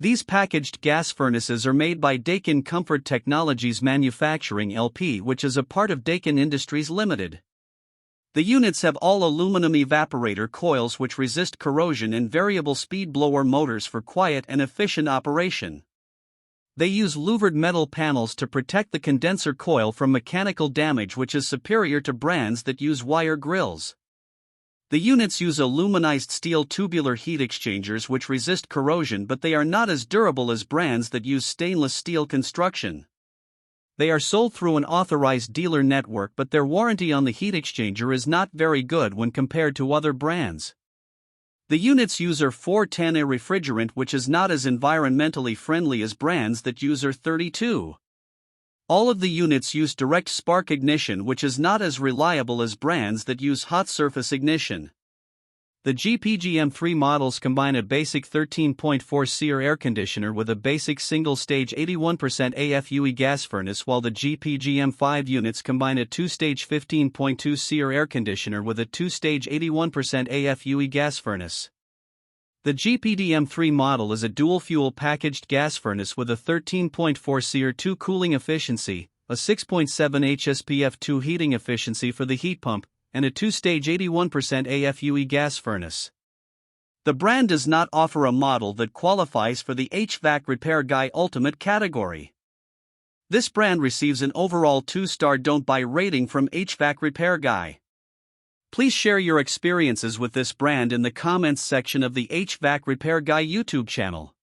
These packaged gas furnaces are made by Daikin Comfort Technologies Manufacturing LP, which is a part of Daikin Industries Limited. The units have all aluminum evaporator coils which resist corrosion and variable speed blower motors for quiet and efficient operation. They use louvered metal panels to protect the condenser coil from mechanical damage, which is superior to brands that use wire grills. The units use aluminized steel tubular heat exchangers which resist corrosion, but they are not as durable as brands that use stainless steel construction. They are sold through an authorized dealer network, but their warranty on the heat exchanger is not very good when compared to other brands. The units use R-410A refrigerant, which is not as environmentally friendly as brands that use R-32. All of the units use direct spark ignition, which is not as reliable as brands that use hot surface ignition. The GPGM3 models combine a basic 13.4 SEER air conditioner with a basic single-stage 81% AFUE gas furnace, while the GPGM5 units combine a two-stage 15.2 SEER air conditioner with a two-stage 81% AFUE gas furnace. The GPDM3 model is a dual-fuel packaged gas furnace with a 13.4 SEER2 cooling efficiency, a 6.7 HSPF2 heating efficiency for the heat pump, and a two-stage 81% AFUE gas furnace. The brand does not offer a model that qualifies for the HvacRepairGuy Ultimate category. This brand receives an overall 2-star don't buy rating from HvacRepairGuy. Please share your experiences with this brand in the comments section of the HvacRepairGuy YouTube channel.